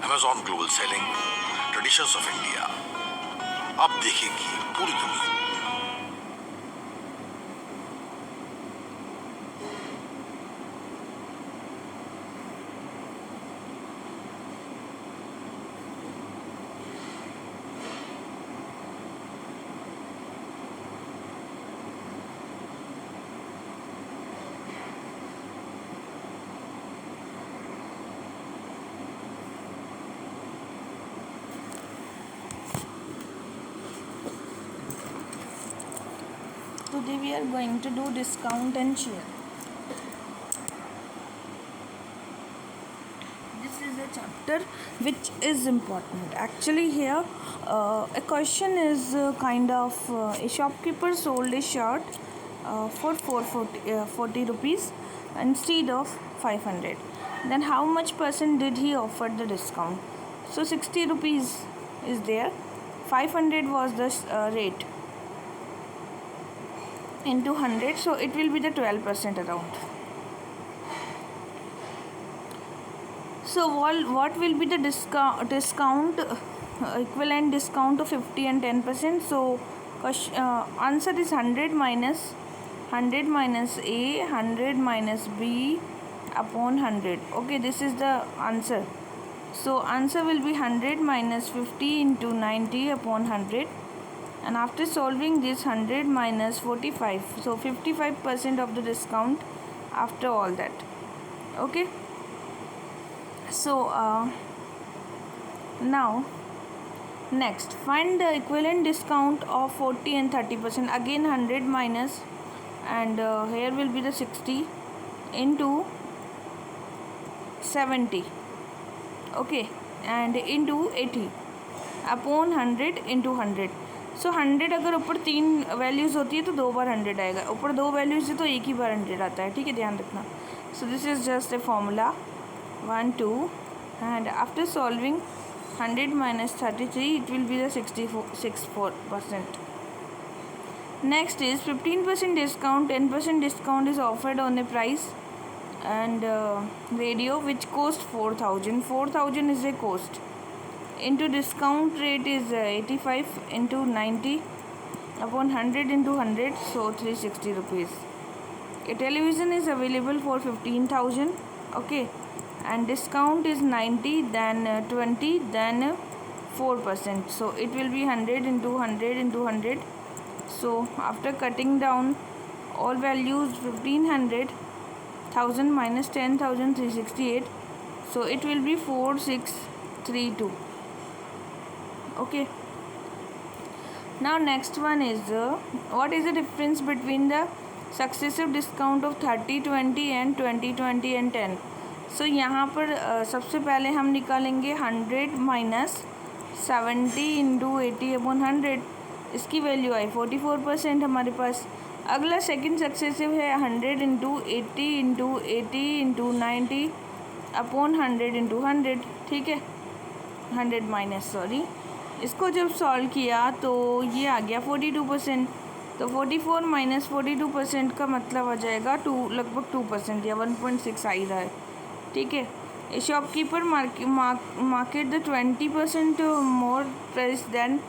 Amazon Global Selling, Traditions of India। अब देखेगी पूरी दुनिया। Today we are going to do discount and share. This is a chapter which is important. Actually here a question is kind of a shopkeeper sold a shirt for 440 rupees instead of 500. Then how much percent did he offer the discount? So 60 rupees is there. 500 was the rate into 100, so it will be the 12% around. So what will be the discount equivalent discount of 50 and 10%? So answer is 100 minus A, 100 minus B upon 100. Okay, this is the answer. So answer will be 100 minus 50 into 90 upon 100. And after solving this, 100 minus 45, so 55% of the discount after all that. Okay, so now next find the equivalent discount of 40 and 30%. Again 100 minus, and here will be the 60 into 70, okay, and into 80 upon 100 into 100. सो 100 अगर ऊपर 3 values होती है तो 2 बार 100 आएगा, ऊपर 2 values है तो एक ही बार 100 आता है, ठीक है, ध्यान रखना. So this is just a formula 1 2, and after solving 100 minus 33 it will be the 64%. Next is 15% discount. 10% discount is offered on the price and radio which cost 4000. 4000 is a cost. Into discount rate is 85 into 90 upon 100 into 100, so 360 rupees. A television is available for 15,000, okay, and discount is 90, then 20, then 4%, so it will be 100 into 100 into 100. So after cutting down all values, 1500, 1000 minus 10,000, 368, so it will be 4632. Okay, now next one is what is the difference between the successive discount of 30, 20 and 20, 20 and 10. So यहाँ पर सबसे पहले हम निकालेंगे 100 minus 70 into 80 upon 100. इसकी value आई 44% हमारे पास. अगला second successive है 100 into 80 into 80 into 90 upon 100 into 100, ठीक है, 100 माइनस सॉरी. इसको जब सॉल्व किया तो ये आ गया 42%. तो 44 माइनस 42% का मतलब आ जाएगा लगभग 2% या 1.6 आ ही रहा है, ठीक है. A shopkeeper market the 20% more price than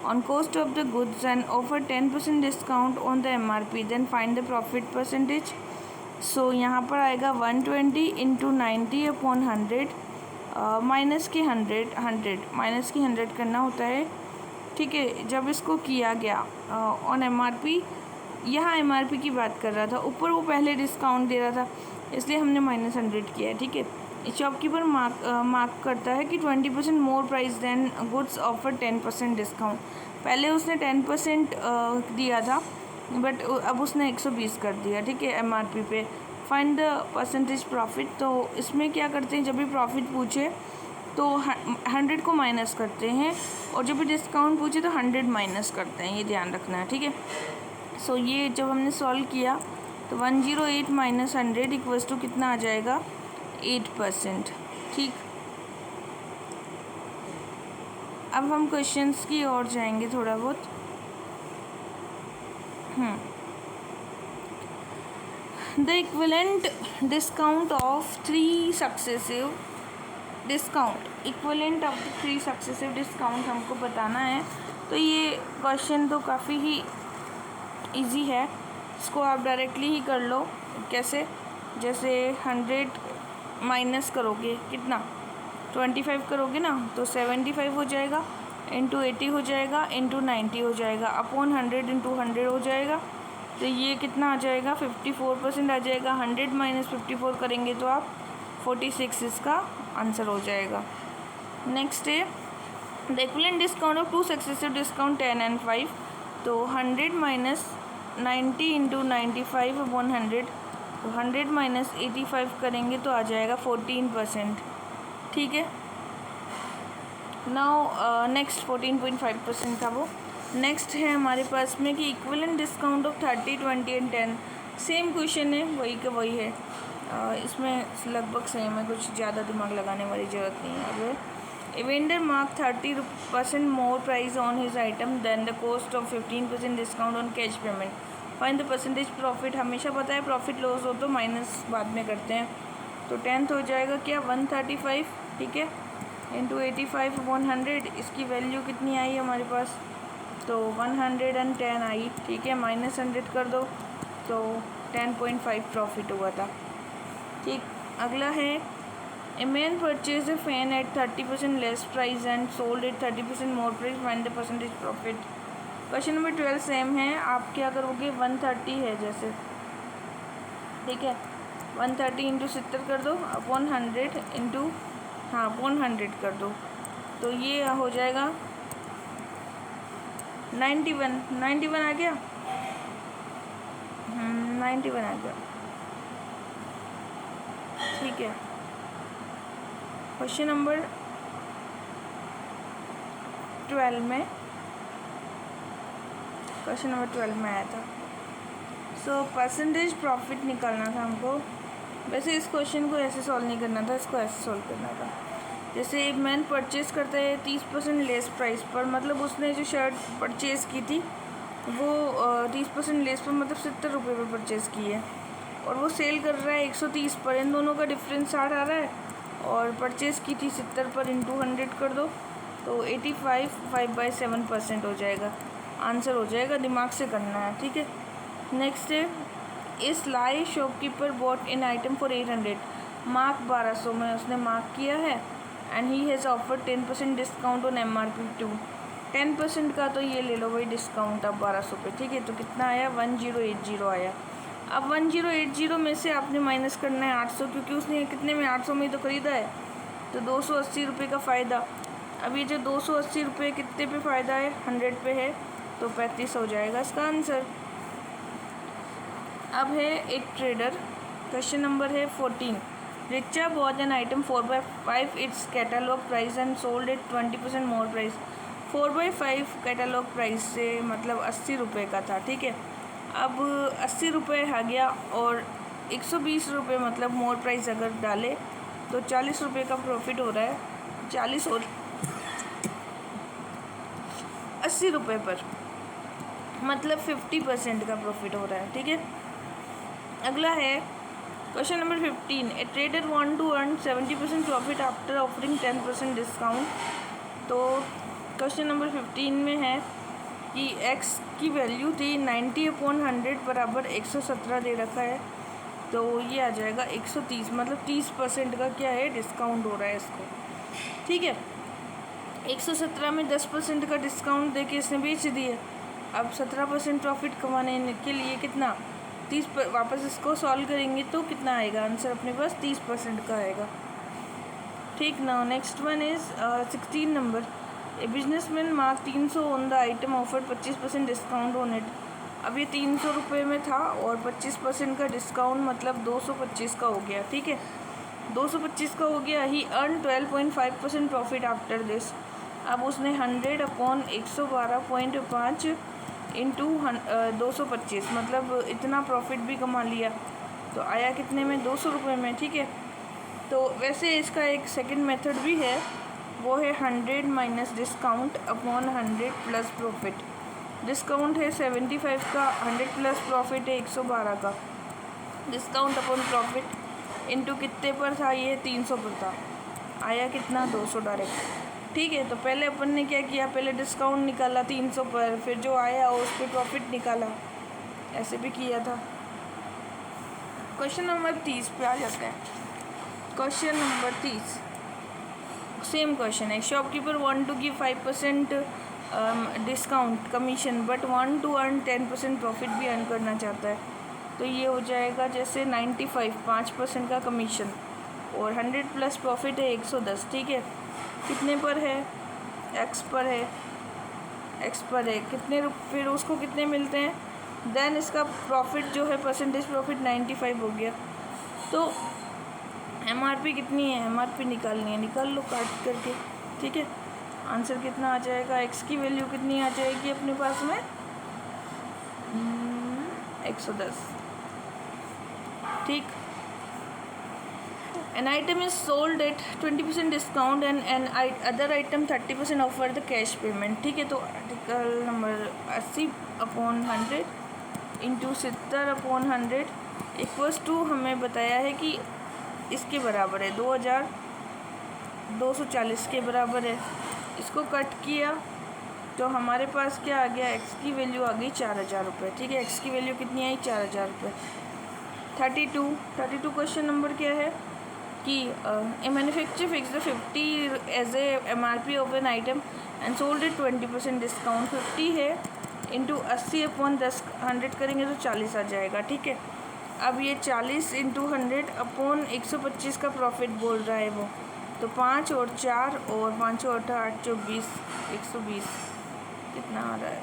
on cost of the goods and offer 10% discount on the MRP. Then find the profit percentage. So यहाँ पर आएगा 120 इंटू 90 अपॉन 100 माइनस की 100 माइनस की 100 करना होता है, ठीक है. जब इसको किया गया ऑन MRP, यहाँ MRP की बात कर रहा था, ऊपर वो पहले डिस्काउंट दे रहा था इसलिए हमने माइनस 100 किया है, ठीक है. शॉपकीपर मार्क करता है कि 20% more price than goods offer 10% discount. पहले उसने 10% दिया था बट अब उसने 120 कर दिया, ठीक है, MRP पे. Find the percentage profit. तो इसमें क्या करते हैं, जब भी प्रॉफिट पूछे तो 100 को माइनस करते हैं और जब भी डिस्काउंट पूछे तो 100 माइनस करते हैं, ये ध्यान रखना है, ठीक है. सो ये जब हमने सॉल्व किया तो 108 माइनस 100 इक्वल्स टू कितना आ जाएगा, 8%, ठीक. अब हम क्वेश्चंस की ओर जाएंगे थोड़ा बहुत. The equivalent discount of 3 successive discount equivalent of the 3 successive discount हमको बताना है। तो ये क्वेश्चन तो काफ़ी ही इजी है, इसको आप डायरेक्टली ही कर लो। कैसे? जैसे 100 माइनस करोगे कितना 25 करोगे ना, तो 75 हो जाएगा, इंटू 80 हो जाएगा, इंटू 90 हो जाएगा, अपॉन 100 इंटू 100 हो जाएगा। तो ये कितना आ जाएगा 54% आ जाएगा। 100 माइनस 54 करेंगे तो आप 46 इसका आंसर हो जाएगा। नेक्स्ट है the equivalent discount of 2 successive discount 10 and 5। तो 100 माइनस 90 इंटू 95 अपॉन 100, तो 100 माइनस 85 करेंगे तो आ जाएगा 14%। ठीक है, नाउ नेक्स्ट 14.5% था वो। नेक्स्ट है हमारे पास में कि equivalent discount of 30, 20 and 10। Same question है, वही का वही है, इसमें लगभग सेम है, कुछ ज़्यादा दिमाग लगाने वाली ज़रूरत नहीं है। अब a vendor mark 30% more price on his item than the cost of 15% discount on cash payment, find the percentage profit. हमेशा पता है प्रॉफिट लॉस हो तो माइनस बाद में करते हैं। तो 10th हो जाएगा क्या 135, ठीक है, इंटू 85 अपॉन 100। इसकी वैल्यू कितनी आई हमारे पास, तो 110 आई, ठीक है, माइनस 100 कर दो तो 10.5 प्रॉफिट हुआ था। ठीक, अगला है a man purchase a fan at 30% less price and sold at 30% more price, find the percentage profit. Question number 12 same है। आप क्या करोगे 130 है जैसे, ठीक है, 130 इंटू 70 कर दो अपॉन 100 इंटू अपॉन 100 कर दो, तो ये हो जाएगा 91 आ गया। 91 आ गया, ठीक है। क्वेश्चन नंबर 12 में आया था। सो परसेंटेज प्रॉफिट निकालना था हमको। वैसे इस क्वेश्चन को ऐसे सॉल्व नहीं करना था, इसको ऐसे सॉल्व करना था। जैसे एक मैन परचेज़ करता है 30% लेस प्राइस पर, मतलब उसने जो शर्ट परचेज़ की थी वो 30% लेस पर, मतलब 70 रुपये पर परचेज़ की है, और वो सेल कर रहा है 130 पर। इन दोनों का डिफरेंस 60 आ रहा है, और परचेज़ की थी 70 पर, इंटू 100 कर दो तो 85 5/7% हो जाएगा, आंसर हो जाएगा। दिमाग से करना है, ठीक है। नेक्स्ट है इस लाई shopkeeper bought an item for 800, mark 1200 में उसने मार्क किया है, and he has offer 10% discount on MRP 2। 10% का तो ये ले लो भाई डिस्काउंट अब 1200 पे, ठीक है। तो कितना आया 1080 आया। अब 1080 में से आपने माइनस करना है 800, क्योंकि उसने कितने में 800 में ही तो ख़रीदा है, तो 280 रुपये का फ़ायदा। अब ये जो 280 रुपये कितने पे फ़ायदा है 100 पे है, तो 35 हो जाएगा इसका आंसर। अब है एक ट्रेडर, क्वेश्चन नंबर है 14। Richa bot an item 4/5 it's catalogue price and sold eight 20% more price. 4/5 catalogue price से मतलब 80 रुपये का था, ठीक है। अब 80 रुपये आ गया, और 120 रुपये मतलब मोर प्राइस अगर डाले तो 40 रुपये का प्रॉफिट हो रहा है। 40 और 80 रुपये पर मतलब 50% का प्रॉफिट हो रहा है, ठीक है। अगला है question number 15। A trader want to earn 70% profit after offering 10% discount. तो क्वेश्चन नंबर 15 में है कि x की वैल्यू थी 90/100 बराबर 117 दे रखा है, तो ये आ जाएगा 130, मतलब 30% का क्या है डिस्काउंट हो रहा है इसको, ठीक है। 117 में 10% का डिस्काउंट दे के इसने बेच दिए। अब 17% प्रॉफिट कमाने के लिए कितना 30 वापस इसको सॉल्व करेंगे तो कितना आएगा आंसर अपने पास 30% का आएगा, ठीक ना। Next one is 16 number. A businessman mark 300 on the item offer 25% discount on it. अब ये 300 रुपये में था और 25% का डिस्काउंट मतलब 225 का हो गया, ठीक है। 225 का हो गया। ही अर्न 12.5% प्रॉफिट आफ्टर दिस। अब उसने 100/112.5 इंटू 225 मतलब इतना प्रॉफिट भी कमा लिया, तो आया कितने में 200 रुपये में, ठीक है। तो वैसे इसका एक सेकंड मेथड भी है, वो है 100 minus discount upon 100 plus profit. Discount है 75 का, 100 प्लस प्रॉफिट है 112 का। डिस्काउंट अपॉन प्रॉफिट इंटू कितने पर था, ये 300 पर था, आया कितना 200 डायरेक्ट। ठीक है, तो पहले अपन ने क्या किया, पहले डिस्काउंट निकाला 300 पर, फिर जो आया उस पर प्रॉफिट निकाला, ऐसे भी किया था। क्वेश्चन नंबर 30 पे आ जाते हैं। क्वेश्चन नंबर 30 सेम क्वेश्चन है। Shopkeeper want to give 5% discount commission but want to earn 10% profit भी अर्न करना चाहता है। तो ये हो जाएगा जैसे 95 5% का कमीशन और 100 प्लस प्रॉफिट है 110। ठीक है, कितने पर है, एक्स पर है, एक्स पर है कितने फिर उसको कितने मिलते हैं, देन इसका प्रॉफिट जो है परसेंटेज प्रॉफिट 95 हो गया। तो एमआरपी कितनी है, एमआरपी निकालनी है, निकाल लो काट करके। ठीक है, आंसर कितना आ जाएगा, एक्स की वैल्यू कितनी आ जाएगी अपने पास में 110। ठीक, an item is sold at 20% discount and other item 30% offer the cash payment। ठीक है, तो article number 80/100 into 70/100 equals to हमें बताया है कि इसके बराबर है 2240 के बराबर है। इसको कट किया तो हमारे पास क्या आ गया, एक्स की वैल्यू आ गई 4000 रुपये। ठीक है, एक्स की वैल्यू कितनी आई 4000 रुपये। 32 क्वेश्चन नंबर क्या है कि a manufacturer fix the 50 as a MRP of an item and sold it 20% discount. 50 है इंटू 80/10 100 करेंगे तो 40 आ जाएगा। ठीक है, अब ये 40 इंटू 100/125 का प्रॉफिट बोल रहा है वो, तो 5 और 4 और 5 और 8 24 120 कितना आ रहा है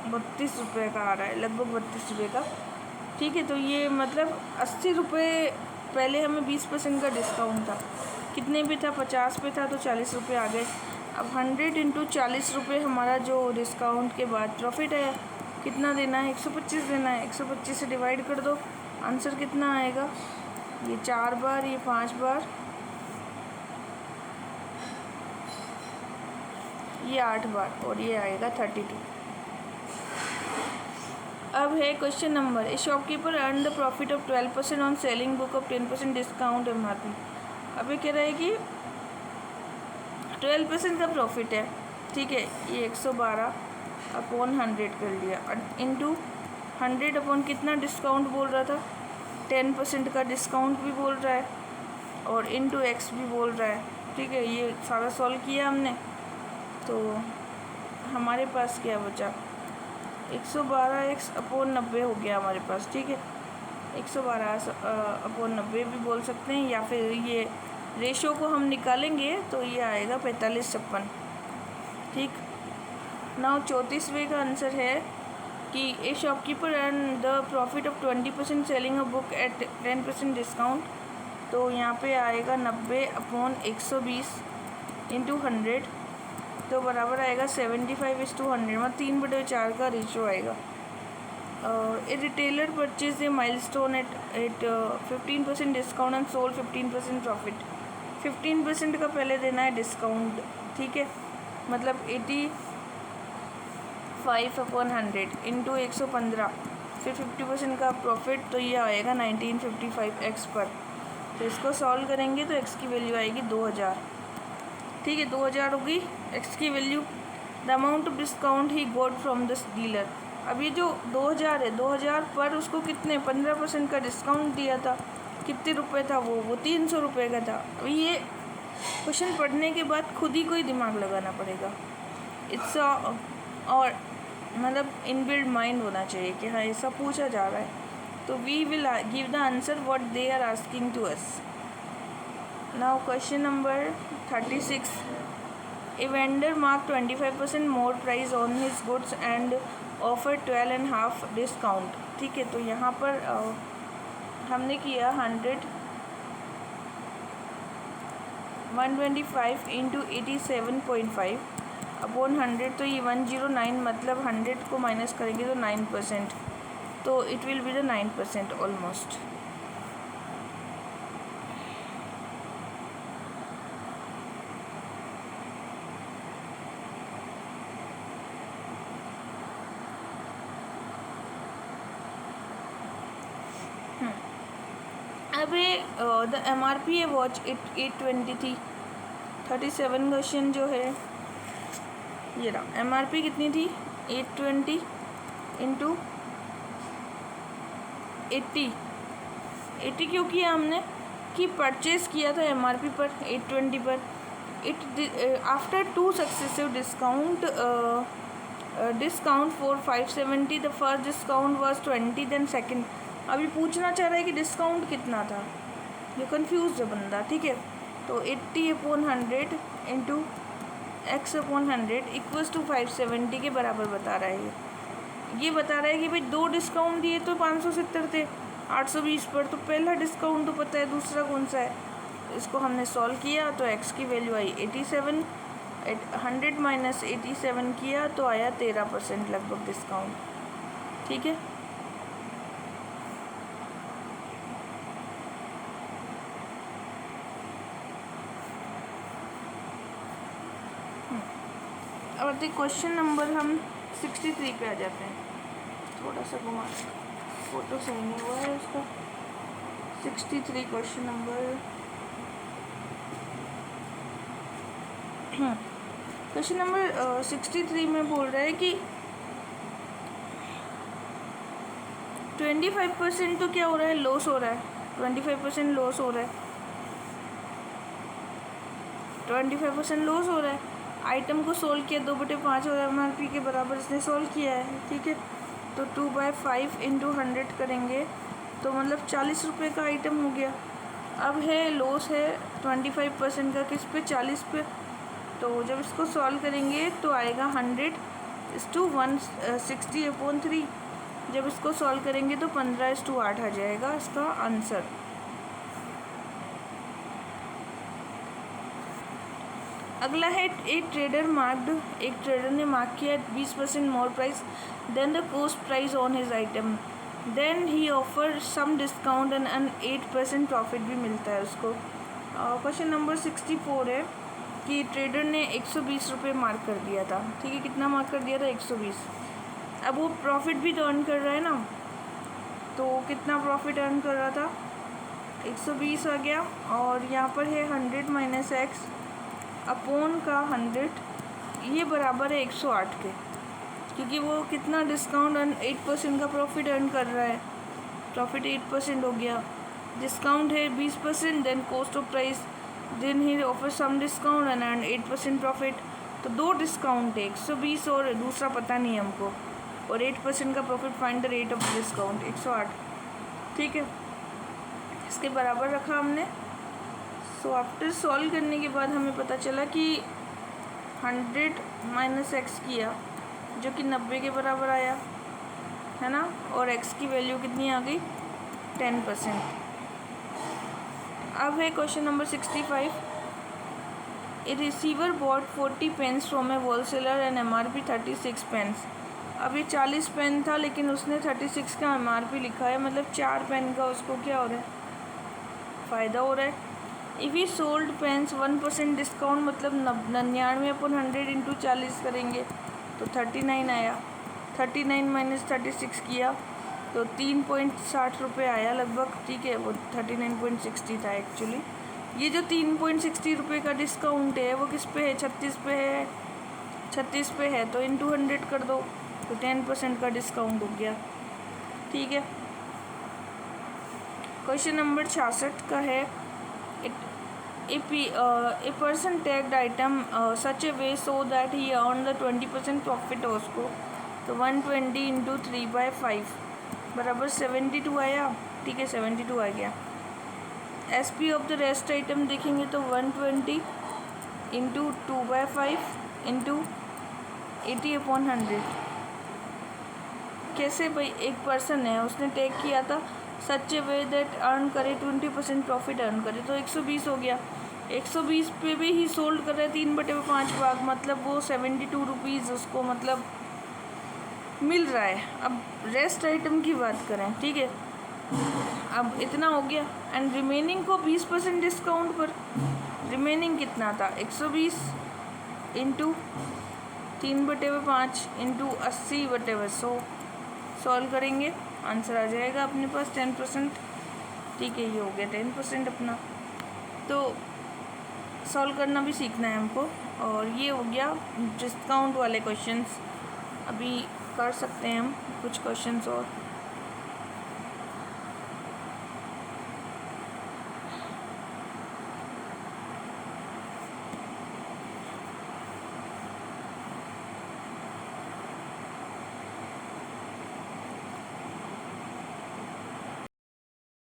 32 रुपये का आ रहा है, लगभग 32 रुपये का। ठीक है, तो ये मतलब 80 रुपये पहले हमें 20% का डिस्काउंट था, कितने पे था 50 पे था तो 40 रुपये आ गए। अब 100 इंटू 40 रुपये हमारा जो डिस्काउंट के बाद प्रॉफिट है कितना देना है 125 देना है। 125 से डिवाइड कर दो, आंसर कितना आएगा, ये 4 बार, ये 5 बार, ये 8 बार और ये आएगा 32। अब है question number, A shopkeeper earn the profit of 12% on selling book of 10% discount MRP. अब ये कह रहा है कि 12% का प्रॉफिट है। ठीक है, ये 112/100 कर लिया इंटू 100 कितना डिस्काउंट बोल रहा था 10% का डिस्काउंट भी बोल रहा है और इंटू एक्स भी बोल रहा है। ठीक है, ये सारा सॉल्व किया हमने तो हमारे पास क्या बचा 112x/90 हो गया हमारे पास। ठीक है, 112/90 भी बोल सकते हैं, या फिर ये रेशो को हम निकालेंगे तो ये आएगा 45/56। ठीक, नाउ 34वें का आंसर है कि a shopkeeper earn the profit of 20% selling a book at 10% discount. तो यहाँ पे आएगा 90/120 इंटू 100 तो बराबर आएगा 75:100, मतलब 3/4 का रेशो आएगा। A retailer purchase a milestone at 15% discount and sold 15% profit. 15% का पहले देना है डिस्काउंट। ठीक है, मतलब 85/100 इंटू 115 फिर 50% का प्रॉफिट, तो ये आएगा 1955 एक्स पर। तो इसको सॉल्व करेंगे तो एक्स की वैल्यू आएगी 2000। ठीक है, 2000 होगी एक्स की value. The amount of discount he got from this dealer. अब ये जो 2000 है 2000 पर उसको कितने 15% का डिस्काउंट दिया था, कितने रुपए था वो 300 रुपये का था। अब ये क्वेश्चन पढ़ने के बाद खुद ही कोई दिमाग लगाना पड़ेगा। इट्स और मतलब इनबिल्ड माइंड होना चाहिए कि हाँ ऐसा पूछा जा रहा है, तो we will give the answer what they are asking to us. Now question number 36, a vendor mark 25% more price on his goods and offer 12.5 discount. ठीक है, तो यहाँ पर हमने किया 125 इंटू 87.5/100, तो ये 109, मतलब 100 को माइनस करेंगे तो 9%, तो it will be the 9% almost. अब पे द MRP है वॉच 820 थी। 37 क्वेश्चन जो है ये रहा, MRP कितनी थी 820 इंटू 80 क्यों किया हमने कि परचेज़ किया था MRP पर 820 पर। After 2 successive discount for 570 the first discount was 20 then second. अभी पूछना चाह रहा है कि डिस्काउंट कितना था, ये कंफ्यूज है बंदा, ठीक है। तो 80/100 इंटू x/100 इक्वल्स टू 570 के बराबर बता रहा है। ये बता रहा है कि भाई 2 डिस्काउंट दिए तो 570 थे 820 पर, तो पहला डिस्काउंट तो पता है, दूसरा कौन सा है। इसको हमने सॉल्व किया तो x की वैल्यू आई 87, 100 माइनस 87 किया तो आया 13% लगभग डिस्काउंट, ठीक है। अब क्वेश्चन नंबर हम 63 पे आ जाते हैं। थोड़ा सा घुमा, फोटो सही नहीं हुआ है उसका। 63 क्वेश्चन नंबर क्वेश्चन नंबर 63 में बोल रहा है कि 25% तो क्या हो रहा है, लॉस हो रहा है। 25% लॉस हो रहा है, 25% लॉस हो रहा है। आइटम को सोल्व किया 2/5 और MRP के बराबर इसने सोल्व किया है, ठीक है। तो 2/5 इंटू 100 करेंगे तो मतलब 40 रुपये का आइटम हो गया। अब है लॉस है 25% का किस पे, 40 पे। तो जब इसको सॉल्व करेंगे तो आएगा 100/160/3। जब इसको सॉल्व करेंगे तो 15/8 आ जाएगा इसका आंसर। अगला है एक ट्रेडर ने मार्क किया 20% more price than the cost price on his item, then he offer some discount and 8% profit भी मिलता है उसको। क्वेश्चन नंबर 64 है कि ट्रेडर ने 120 रुपये मार्क कर दिया था, ठीक है। कितना मार्क कर दिया था, 120। अब वो प्रॉफिट भी तो अर्न कर रहा है ना, तो कितना प्रॉफिट अर्न कर रहा था, 120 आ गया। और यहाँ पर है 100 माइनस x अपॉन का 100, ये बराबर है 108 के, क्योंकि वो कितना डिस्काउंट 8% का प्रॉफिट अर्न कर रहा है। प्रॉफिट 8% हो गया, डिस्काउंट है 20%, than cost of price, then he offer some discount and 8% profit. तो 2 डिस्काउंट है, 120 और दूसरा पता नहीं हमको, और 8% का profit, find the rate of discount 108, ठीक है। इसके बराबर रखा हमने। सो आफ्टर सॉल्व करने के बाद हमें पता चला कि 100 माइनस x किया जो कि 90 के बराबर आया है ना, और x की वैल्यू कितनी आ गई, 10%। अब है question number 65। A receiver bought 40 pens from a wholesaler and MRP 36 pens. अब ये 40 पेन था लेकिन उसने 36 का MRP लिखा है, मतलब 4 पेन का उसको क्या हो रहा है, फ़ायदा हो रहा है। If he sold pens 1% discount, मतलब 99/100 इंटू 40 करेंगे तो 39 आया। 39 माइनस 36 किया तो 3.60 रुपये आया लगभग, ठीक है। वो 39.60 था एक्चुअली। ये जो 3.60 रुपये का डिस्काउंट है वो किस पे है, 36 पे है। 36 पे है तो इंटू 100 कर दो तो 10% का डिस्काउंट हो गया, ठीक है। क्वेश्चन नंबर 66 का है a person tagged item such A way so that he earn the 20% profit हो उसको। तो 120 इंटू 3/5 बराबर 72 आया, ठीक है। 72 आ गया। SP of the rest item देखेंगे तो 120 इंटू 2/5 इंटू 80/100। कैसे भाई, एक पर्सन है उसने टेक किया था सच ए वे दैट अर्न करे 20% प्रॉफिट अर्न करे, तो 120 हो गया। 120 पे भी ही सोल्ड कर रहा है 3/5 भाग, मतलब वो 72 रुपीज़ उसको मतलब मिल रहा है। अब रेस्ट आइटम की बात करें, ठीक है। अब इतना हो गया एंड रिमेनिंग को 20% डिस्काउंट पर, रिमेनिंग कितना था, 120 इंटू 3/5 इंटू 80/100 सॉल्व करेंगे, आंसर आ जाएगा अपने पास 10%, ठीक है, ये हो गया 10% अपना। तो सॉल्व करना भी सीखना है हमको। और ये हो गया डिस्काउंट वाले क्वेश्चंस। अभी कर सकते हैं हम कुछ क्वेश्चंस और।